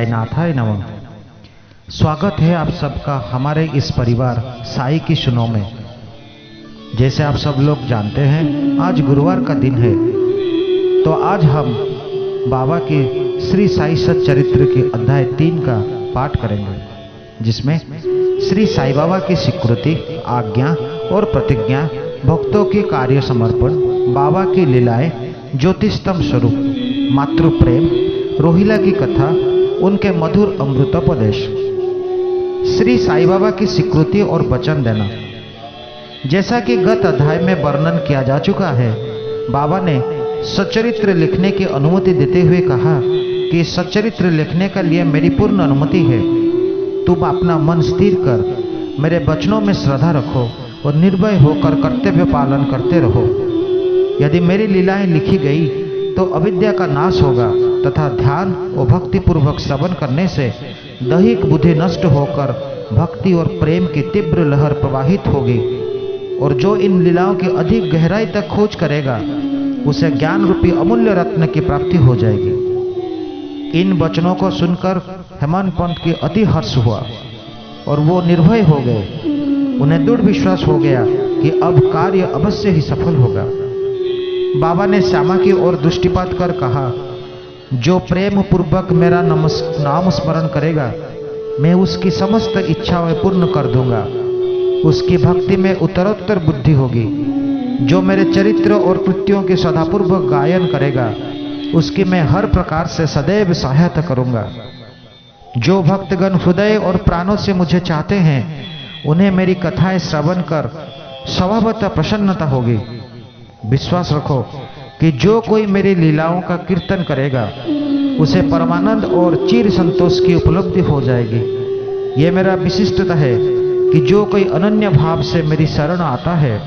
नाथाय नमः। स्वागत है आप सबका हमारे इस परिवार साई की सुनो में। जैसे आप सब लोग जानते हैं आज गुरुवार का दिन है, तो आज हम बाबा की श्री साई सच्चरित्र के अध्याय 3 का पाठ करेंगे, जिसमें श्री साई बाबा की स्वीकृति, आज्ञा और प्रतिज्ञा, भक्तों के कार्य समर्पण, बाबा की लीलाएं, ज्योतिषतम स्वरूप, मातृ प्रेम, रोहिला की कथा, उनके मधुर अमृतोपदेश, श्री साई बाबा की स्वीकृति और वचन देना। जैसा कि गत अध्याय में वर्णन किया जा चुका है, बाबा ने सच्चरित्र लिखने की अनुमति देते हुए कहा कि सच्चरित्र लिखने के लिए मेरी पूर्ण अनुमति है। तुम अपना मन स्थिर कर मेरे वचनों में श्रद्धा रखो और निर्भय होकर कर्तव्य पालन करते रहो। यदि मेरी लीलाएं लिखी गई तो अविद्या का नाश होगा तथा ध्यान और भक्ति पूर्वक श्रवण करने से दैहिक बुद्धि नष्ट होकर भक्ति और प्रेम की तीव्र लहर प्रवाहित होगी, और जो इन लीलाओं की अधिक गहराई तक खोज करेगा उसे ज्ञान रूपी अमूल्य रत्न की प्राप्ति हो जाएगी। इन वचनों को सुनकर हेमंत पंत की अति हर्ष हुआ और वो निर्भय हो गए। उन्हें दृढ़ विश्वास हो गया कि अब कार्य अवश्य ही सफल होगा। बाबा ने श्यामा की ओर दृष्टिपात कर कहा, जो प्रेम पूर्वक मेरा नाम स्मरण करेगा मैं उसकी समस्त इच्छाएं पूर्ण कर दूंगा। उसकी भक्ति में उत्तरोत्तर बुद्धि होगी। जो मेरे चरित्र और कृत्यों की सदापूर्वक गायन करेगा उसकी मैं हर प्रकार से सदैव सहायता करूंगा। जो भक्तगण हृदय और प्राणों से मुझे चाहते हैं उन्हें मेरी कथाएं श्रवण कर स्वभावतः प्रसन्नता होगी। विश्वास रखो कि जो कोई मेरी लीलाओं का कीर्तन करेगा उसे परमानंद और चिर संतोष की उपलब्धि हो जाएगी। ये मेरा विशिष्टता है कि जो कोई अनन्य भाव से मेरी शरण आता है,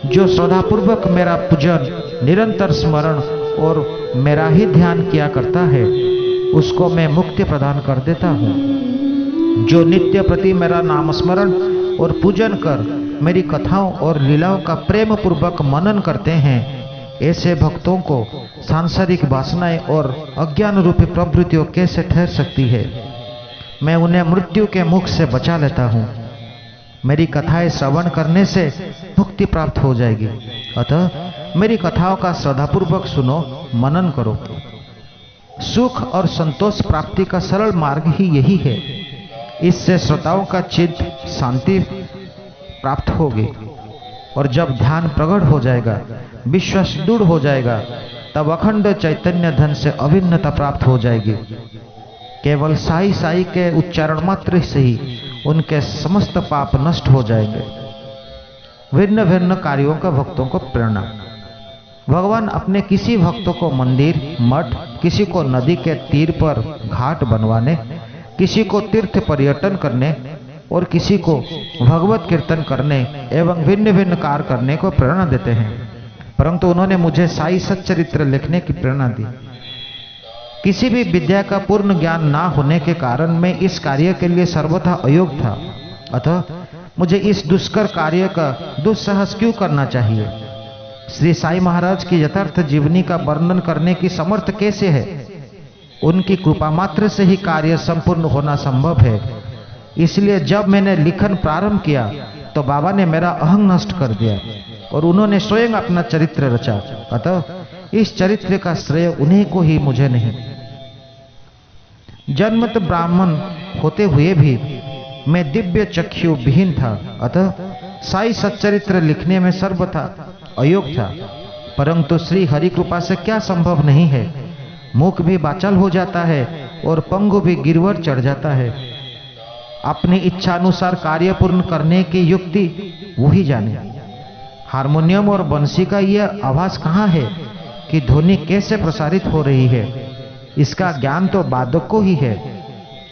जो श्रद्धापूर्वक मेरा पूजन, निरंतर स्मरण और मेरा ही ध्यान किया करता है, उसको मैं मुक्ति प्रदान कर देता हूँ। जो नित्य प्रति मेरा नाम स्मरण और पूजन कर मेरी कथाओं और लीलाओं का प्रेम पूर्वक मनन करते हैं, ऐसे भक्तों को सांसारिक वासनाएं और अज्ञान रूपी प्रवृत्तियों कैसे ठहर सकती है। मैं उन्हें मृत्यु के मुख से बचा लेता हूँ। मेरी कथाएं श्रवण करने से मुक्ति प्राप्त हो जाएगी। अतः मेरी कथाओं का श्रद्धापूर्वक सुनो, मनन करो। सुख और संतोष प्राप्ति का सरल मार्ग ही यही है। इससे श्रोताओं का चित्त शांति प्राप्त होगी, और जब ध्यान प्रकट हो जाएगा, विश्वास दृढ़ हो जाएगा, तब अखंड चैतन्य धन से अभिन्नता प्राप्त हो जाएगी। केवल साई साई के उच्चारण मात्र से ही उनके समस्त पाप नष्ट हो जाएंगे। भिन्न भिन्न कार्यों का भक्तों को प्रेरणा। भगवान अपने किसी भक्तों को मंदिर, मठ, किसी को नदी के तीर पर घाट बनवाने, किसी को तीर्थ पर्यटन करने और किसी को भगवत कीर्तन करने एवं भिन्न भिन्न कार्य करने को प्रेरणा देते हैं, परंतु उन्होंने मुझे साई सच्चरित्र लिखने की प्रेरणा दी। किसी भी विद्या का पूर्ण ज्ञान ना होने के कारण मैं इस कार्य के लिए सर्वथा अयोग्य था। अतः मुझे इस दुष्कर कार्य का दुस्साहस क्यों करना चाहिए। श्री साई महाराज की यथार्थ जीवनी का वर्णन करने की समर्थ कैसे है। उनकी कृपा मात्र से ही कार्य संपूर्ण होना संभव है। इसलिए जब मैंने लिखन प्रारंभ किया तो बाबा ने मेरा अहंग नष्ट कर दिया और उन्होंने स्वयं अपना चरित्र रचा। अतः इस चरित्र का श्रेय उन्हीं को ही, मुझे नहीं। जन्मत ब्राह्मण होते हुए भी मैं दिव्य चक्षु विहीन था। अतः साई सच्चरित्र लिखने में सर्वथा अयोग्य था, परंतु श्री हरि कृपा से क्या संभव नहीं है। मुख भी बाचल हो जाता है और पंगु भी गिरवर चढ़ जाता है। अपनी इच्छा अनुसार कार्य पूर्ण करने की युक्ति वही जाने। हारमोनियम और बंसी का यह आवाज कहाँ है कि ध्वनि कैसे प्रसारित हो रही है, इसका ज्ञान तो वादक को ही है।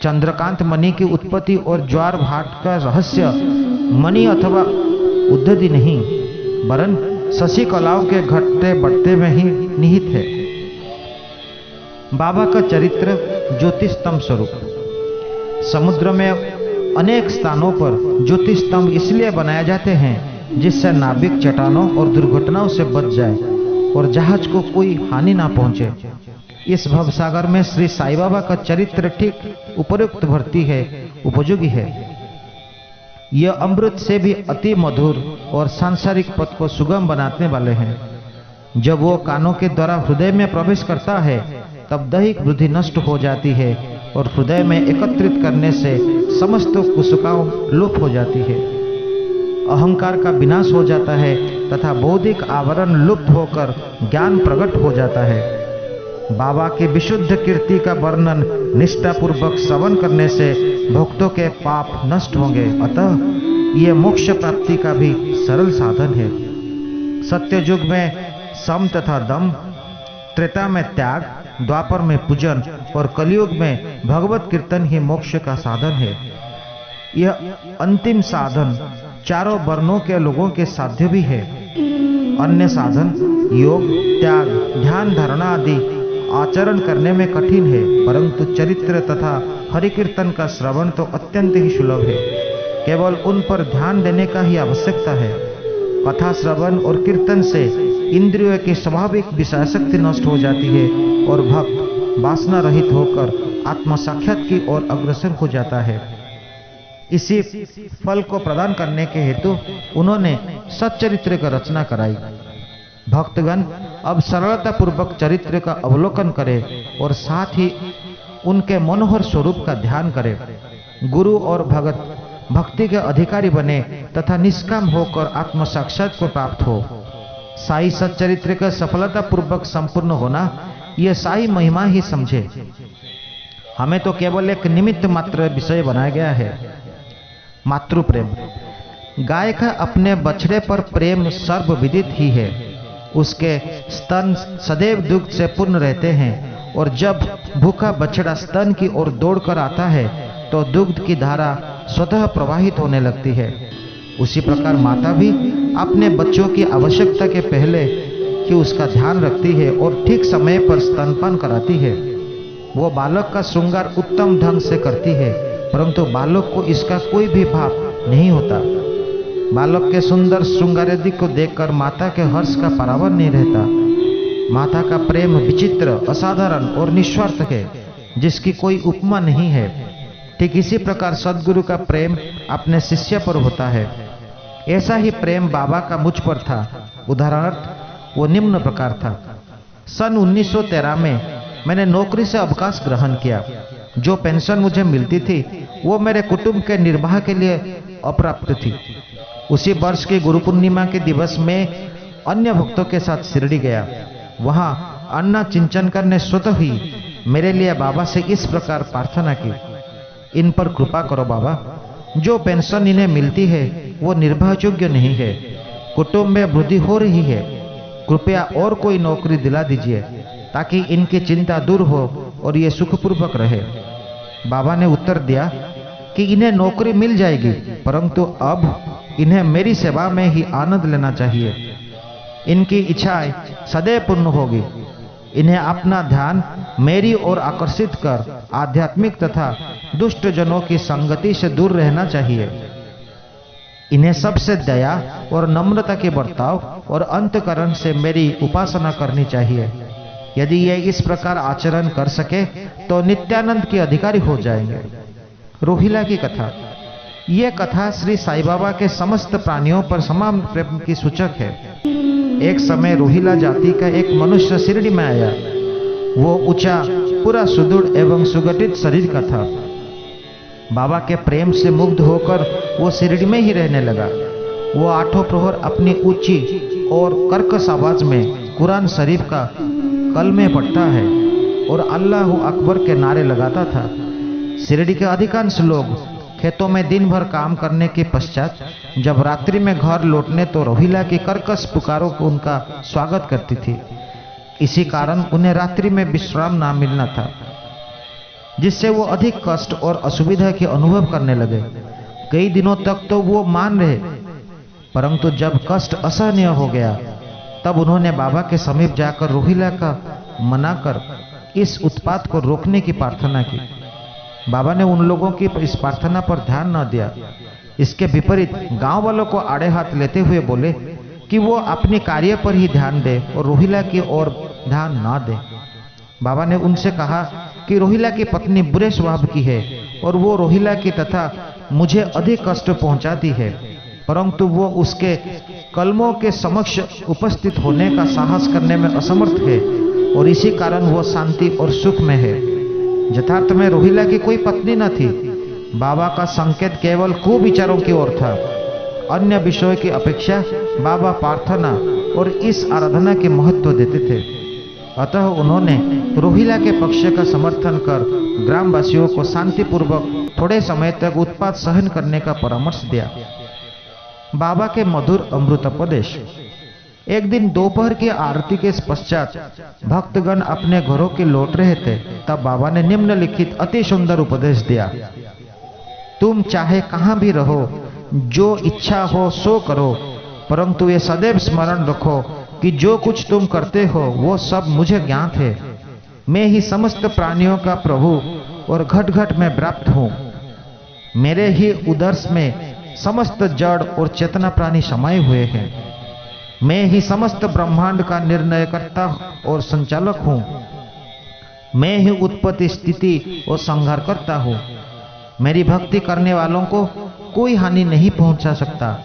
चंद्रकांत मणि की उत्पत्ति और ज्वार भाट का रहस्य मणि अथवा उद्धति नहीं, वरन शशि कलाओं के घटते बढ़ते में ही निहित है। बाबा का चरित्र ज्योतिषतम स्वरूप। समुद्र में अनेक स्थानों पर ज्योतिष स्तंभ इसलिए बनाए जाते हैं जिससे नाविक चट्टानों और दुर्घटनाओं से बच जाए और जहाज को कोई हानि ना पहुंचे। इस भवसागर में श्री साईं बाबा का चरित्र ठीक उपयुक्त भर्ती है, उपयोगी है। यह अमृत से भी अति मधुर और सांसारिक पथ को सुगम बनाने वाले हैं। जब वो कानों के द्वारा हृदय में प्रवेश करता है तब दैहिक बुद्धि नष्ट हो जाती है और हृदय में एकत्रित करने से समस्त कुसुकाओं लुप्त हो जाती है। अहंकार का विनाश हो जाता है तथा बौद्धिक आवरण लुप्त होकर ज्ञान प्रकट हो जाता है। बाबा की विशुद्ध कीर्ति का वर्णन निष्ठापूर्वक श्रवण करने से भक्तों के पाप नष्ट होंगे। अतः यह मोक्ष प्राप्ति का भी सरल साधन है। सत्य युग में सम तथा दम, त्रेता में त्याग, द्वापर में पूजन और कलयुग में भगवत कीर्तन ही मोक्ष का साधन है। यह अंतिम साधन चारों वर्णों के लोगों के साध्य भी है। अन्य साधन योग, त्याग, ध्यान, धारणा आदि आचरण करने में कठिन है, परंतु चरित्र तथा हरि कीर्तन का श्रवण तो अत्यंत ही सुलभ है। केवल उन पर ध्यान देने का ही आवश्यकता है। कथा श्रवण और कीर्तन से इंद्रियों की स्वाभाविक विषयासक्ति नष्ट हो जाती है और भक्त वासना रहित होकर आत्म साक्षात की ओर अग्रसर हो जाता है। इसी फल को प्रदान करने के हेतु उन्होंने सच्चरित्र की रचना कराई। भक्तगण अब सरलता पूर्वक चरित्र का अवलोकन करें और साथ ही उनके मनोहर स्वरूप का ध्यान करें। गुरु और भगत भक्ति के अधिकारी बने तथा निष्काम होकर आत्म साक्षात को प्राप्त हो। साई सच्चरित्र का सफलता पूर्वक संपूर्ण होना यह साई महिमा ही समझे। हमें तो केवल एक निमित्त मात्र विषय बनाया गया है। मातृ प्रेम। गाय का अपने बछड़े पर प्रेम सर्वविदित ही है। उसके स्तन सदैव दुग्ध से पूर्ण रहते हैं और जब भूखा बछड़ा स्तन की ओर दौड़कर आता है तो दुग्ध की धारा स्वतः प्रवाहित होने लगती है। उसी प्रकार माता भी अपने बच्चों की आवश्यकता के पहले कि उसका ध्यान रखती है और ठीक समय पर स्तनपान कराती है। वो बालक का श्रृंगार उत्तम ढंग से करती है, परंतु बालक को इसका कोई भी भाव नहीं होता। बालक के सुंदर श्रृंगारादि को देखकर माता के हर्ष का परावर नहीं रहता। माता का प्रेम विचित्र, असाधारण और निस्वार्थ है, जिसकी कोई उपमा नहीं है। ठीक इसी प्रकार सद्गुरु का प्रेम अपने शिष्य पर होता है। ऐसा ही प्रेम बाबा का मुझ पर था। उदाहरणार्थ वो निम्न प्रकार था। सन 1913 में मैंने नौकरी से अवकाश ग्रहण किया। जो पेंशन मुझे मिलती थी वो मेरे कुटुंब के निर्वाह के लिए अपर्याप्त थी। उसी वर्ष की गुरु पूर्णिमा के दिवस में अन्य भक्तों के साथ शिरडी गया। वहां अन्ना चिंचनकर ने स्वतः ही मेरे लिए बाबा से इस प्रकार प्रार्थना की, इन पर कृपा करो बाबा, जो पेंशन इन्हें मिलती है वो निर्वाह योग्य नहीं है। कुटुंब में वृद्धि हो रही है, कृपया और कोई नौकरी दिला दीजिए ताकि इनकी चिंता दूर हो और ये सुखपूर्वक रहे। बाबा ने उत्तर दिया कि इन्हें नौकरी मिल जाएगी, परंतु अब इन्हें मेरी सेवा में ही आनंद लेना चाहिए। इनकी इच्छाएं सदैव पूर्ण होगी। इन्हें अपना ध्यान मेरी ओर आकर्षित कर आध्यात्मिक तथा दुष्ट जनों की संगति से दूर रहना चाहिए। इन्हें सबसे दया और नम्रता के बर्ताव और अंतकरण से मेरी उपासना करनी चाहिए। यदि ये इस प्रकार आचरण कर सके तो नित्यानंद के अधिकारी हो जाएंगे। रोहिला की कथा। यह कथा श्री साईं बाबा के समस्त प्राणियों पर समान प्रेम की सूचक है। एक समय रोहिला जाति का एक मनुष्य शिरडी में आया। वो ऊंचा, पूरा सुदृढ़ एवं सुगठित शरीर का था। बाबा के प्रेम से मुग्ध होकर वो शिरडी में ही रहने लगा। वो आठों प्रहर अपनी ऊंची और कर्कश आवाज में कुरान शरीफ का कलमे पढ़ता है और अल्लाह अकबर के नारे लगाता था। शिरडी के अधिकांश लोग खेतों में दिन भर काम करने के पश्चात जब रात्रि में घर लौटने तो रोहिला की कर्कश पुकारों को उनका स्वागत करती थी। इसी कारण उन्हें रात्रि में विश्राम ना मिलना था, जिससे वो अधिक कष्ट और असुविधा के अनुभव करने लगे। कई दिनों तक तो वो मान रहे, परंतु जब कष्ट असहनीय हो गया तब उन्होंने बाबा के समीप जाकर रोहिला का मनाकर इस उत्पात को रोकने की प्रार्थना की। बाबा ने उन लोगों की इस प्रार्थना पर ध्यान न दिया। इसके विपरीत गांव वालों को आड़े हाथ लेते हुए बोले कि वो अपने कार्य पर ही ध्यान दे और रोहिला की ओर ध्यान न दे। बाबा ने उनसे कहा कि रोहिला की पत्नी बुरे स्वभाव की है और वो रोहिला की तथा मुझे अधिक कष्ट पहुंचाती है, परंतु वो उसके कलमों के समक्ष उपस्थित होने का साहस करने में असमर्थ है और इसी कारण वो शांति और सुख में है। यथार्थ में रोहिला की कोई पत्नी न थी। बाबा का संकेत केवल कुविचारों की ओर था। अन्य विषयों की अपेक्षा बाबा प्रार्थना और इस आराधना के महत्व देते थे। अतः उन्होंने रोहिला के पक्ष का समर्थन कर ग्रामवासियों को शांतिपूर्वक थोड़े समय तक उत्पात सहन करने का परामर्श दिया। बाबा के मधुर अमृतोपदेश। एक दिन दोपहर की आरती के पश्चात भक्तगण अपने घरों के लौट रहे थे, तब बाबा ने निम्नलिखित अति सुंदर उपदेश दिया। तुम चाहे कहां भी रहो, जो इच्छा हो सो करो, परंतु ये सदैव स्मरण रखो कि जो कुछ तुम करते हो वो सब मुझे ज्ञात है। मैं ही समस्त प्राणियों का प्रभु और घट घट में व्याप्त हूँ। मेरे ही उदर्श में समस्त जड़ और चेतना प्राणी समाये हुए हैं। मैं ही समस्त ब्रह्मांड का निर्णयकर्ता और संचालक हूँ। मैं ही उत्पत्ति, स्थिति और संहार करता हूँ। मेरी भक्ति करने वालों को कोई हानि नहीं पहुंचा सकता।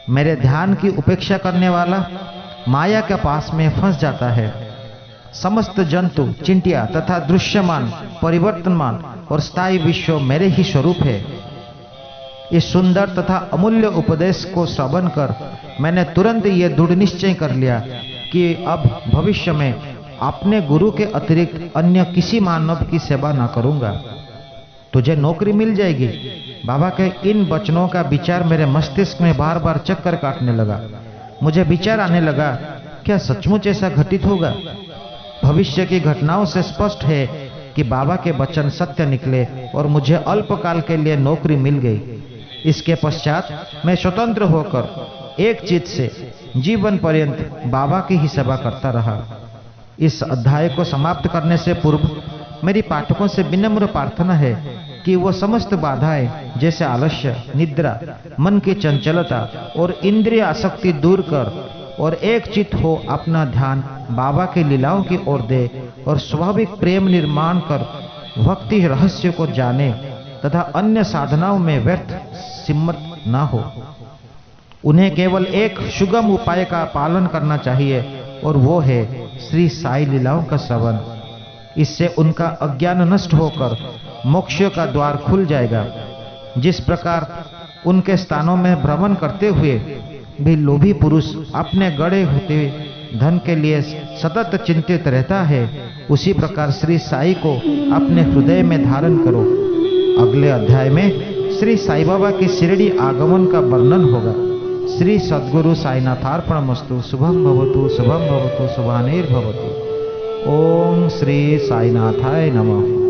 मेरे ध्यान की उपेक्षा करने वाला माया के पास में फंस जाता है। समस्त जंतु, चिंटिया तथा दृश्यमान, परिवर्तनमान और स्थायी विश्व मेरे ही स्वरूप है। इस सुंदर तथा अमूल्य उपदेश को श्रवण कर मैंने तुरंत ये दृढ़ निश्चय कर लिया कि अब भविष्य में अपने गुरु के अतिरिक्त अन्य किसी मानव की सेवा न करूंगा। तुझे नौकरी मिल जाएगी। बाबा के इन वचनों का विचार मेरे मस्तिष्क में बार बार चक्कर काटने लगा। मुझे विचार आने लगा, क्या सचमुच ऐसा घटित होगा? भविष्य की घटनाओं से स्पष्ट है कि बाबा के वचन सत्य निकले और मुझे अल्पकाल के लिए नौकरी मिल गई। इसके पश्चात मैं स्वतंत्र होकर एक चित्त से जीवन पर्यंत बाबा की ही सेवा करता रहा। इस अध्याय को समाप्त करने से पूर्व मेरी पाठकों से विनम्र प्रार्थना है कि वो समस्त बाधाएं जैसे आलस्य, निद्रा, मन की चंचलता और इंद्रिय आसक्ति दूर कर और एक चित्त हो अपना ध्यान बाबा के लीलाओं की ओर दे और स्वाभाविक प्रेम निर्माण कर भक्ति रहस्य को जाने तथा अन्य साधनाओं में व्यर्थ सिमत न हो। उन्हें केवल एक सुगम उपाय का पालन करना चाहिए और वो है श्री साई लीलाओं का श्रवण। इससे उनका अज्ञान नष्ट होकर मोक्ष का द्वार खुल जाएगा। जिस प्रकार उनके स्थानों में भ्रमण करते हुए भी लोभी पुरुष अपने गड़े होते धन के लिए सतत चिंतित रहता है, उसी प्रकार श्री साई को अपने हृदय में धारण करो। अगले अध्याय में श्री साई बाबा की शिरडी आगमन का वर्णन होगा। श्री सद्गुरु साईनाथार्पणमस्तु। शुभम भवतु, शुभम भवतु, शुभानिर्भवतु। ओम श्री साईनाथाय नमः।